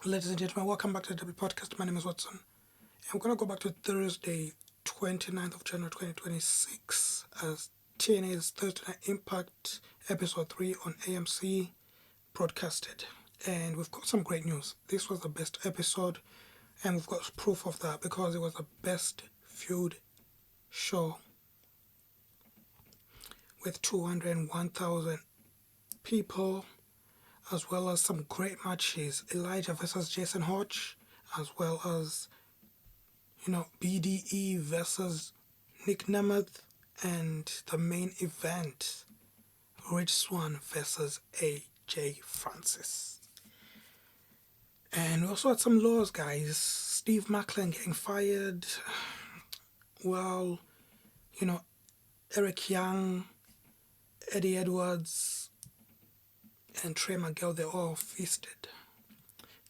Ladies and gentlemen, welcome back to the W Podcast. My name is Watson. I'm going to go back to Thursday, 29th of January 2026, as TNA's Thursday Night Impact Episode 3 on AMC broadcasted. And we've got some great news. This was the best episode, and we've got proof of that because it was the best viewed show with 201,000 people, as well as some great matches. Elijah versus Jason Hodge, as well as BDE versus Nick Nemeth, and the main event, Rich Swann versus AJ Francis. And we also had some laws, guys. Steve Macklin getting fired. Well, Eric Young, Eddie Edwards, and Trey Miguel, they all feasted.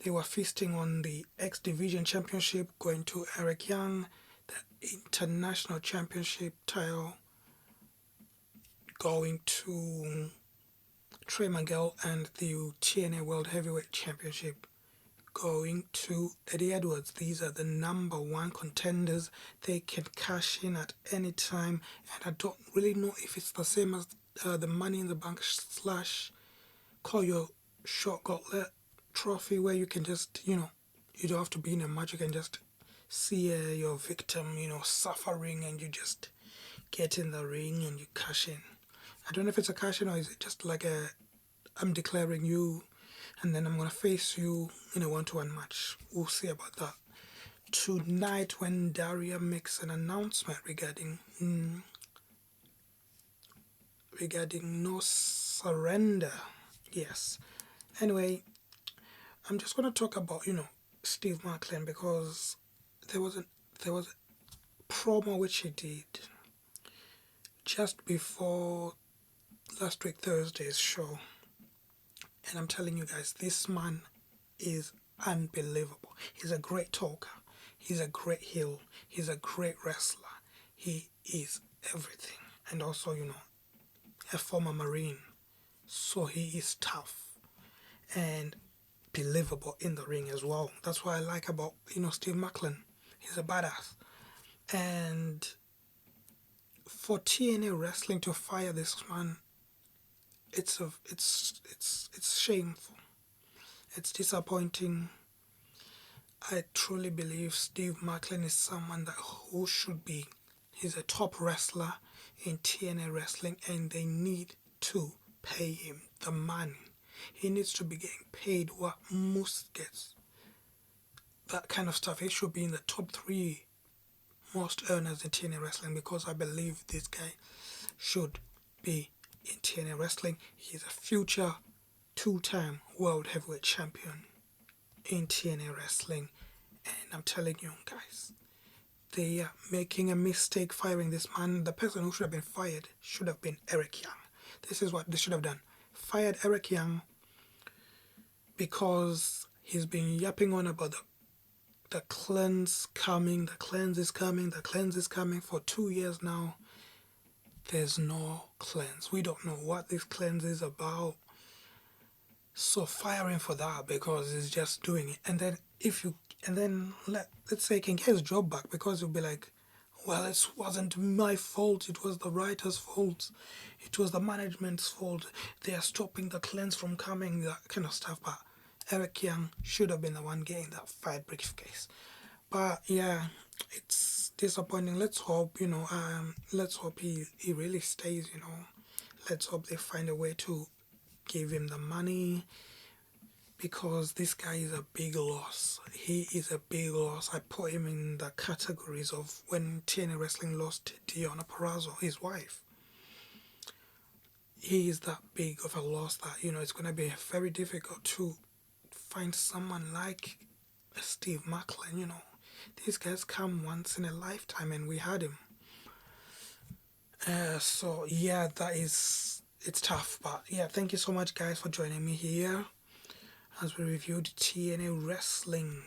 They were feasting on the X Division Championship, going to Eric Young, the International Championship title going to Trey Miguel, and the TNA World Heavyweight Championship going to Eddie Edwards. These are the number one contenders. They can cash in at any time, and I don't really know if it's the same as the Money in the Bank / Call Your Shot Gauntlet trophy, where you can just, you don't have to be in a match. You can just see your victim, suffering, and you just get in the ring and you cash in. I don't know if it's a cash in or is it just like I'm declaring you and then I'm going to face you in a one-to-one match. We'll see about that. Tonight, when Daria makes an announcement regarding no surrender. Yes. Anyway, I'm just going to talk about, Steve Macklin, because there was a promo which he did just before last week Thursday's show. And I'm telling you guys, this man is unbelievable. He's a great talker. He's a great heel. He's a great wrestler. He is everything. And also, a former Marine. So he is tough and believable in the ring as well. That's what I like about, Steve Macklin. He's a badass. And for TNA Wrestling to fire this man, it's shameful. It's disappointing. I truly believe Steve Macklin is someone who should be. He's a top wrestler in TNA Wrestling, and they need to pay him the money. He needs to be getting paid what Moose gets. That kind of stuff. He should be in the top 3 most earners in TNA Wrestling, because I believe this guy should be in TNA Wrestling. He's a future 2-time World Heavyweight Champion in TNA Wrestling. And I'm telling you guys, they are making a mistake firing this man. The person who should have been fired should have been Eric Young. This is what they should have done. Fired Eric Young, because he's been yapping on about the cleanse coming, the cleanse is coming for 2 years now. There's no cleanse. We don't know what this cleanse is about. So fire him for that, because he's just doing it. And then let's say he can get his job back, because he'll be like, well, it wasn't my fault. It was the writer's fault. It was the management's fault. They are stopping the cleanse from coming, that kind of stuff. But Eric Young should have been the one getting that fight briefcase. But yeah, it's disappointing. Let's hope, let's hope he really stays, Let's hope they find a way to give him the money, because this guy is a big loss. He is a big loss. I put him in the categories of when TNA Wrestling lost Deonna Purrazzo, his wife. He is that big of a loss that, it's going to be very difficult to find someone like Steve Macklin, These guys come once in a lifetime, and we had him. So, yeah, it's tough. But, yeah, thank you so much, guys, for joining me here as we reviewed TNA Wrestling.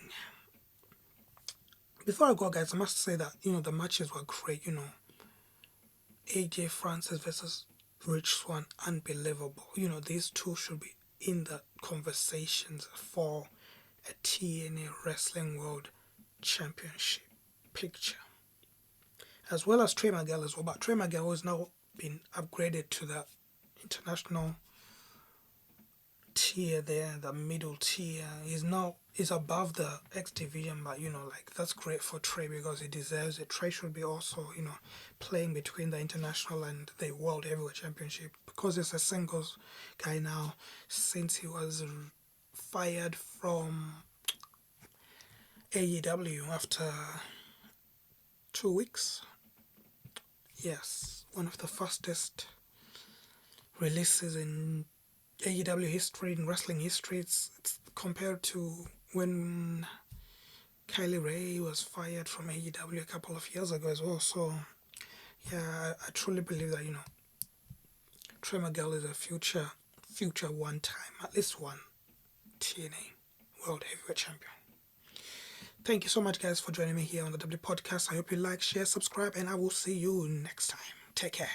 Before I go, guys, I must say that, the matches were great, AJ Francis versus Rich Swann, unbelievable. These two should be in the conversations for a TNA Wrestling World Championship picture. As well as Trey Miguel as well. But Trey Miguel has now been upgraded to the international tier there, the middle tier. He's above the X division, but like that's great for Trey because he deserves it. Trey should be also, playing between the international and the world heavyweight championship because he's a singles guy now since he was fired from AEW after 2 weeks. Yes, one of the fastest releases in AEW history, in wrestling history. It's compared to when Kylie Ray was fired from AEW a couple of years ago as well. So, yeah, I truly believe that, Trey Miguel is a future one time, at least one TNA World Heavyweight Champion. Thank you so much, guys, for joining me here on the W Podcast. I hope you like, share, subscribe, and I will see you next time. Take care.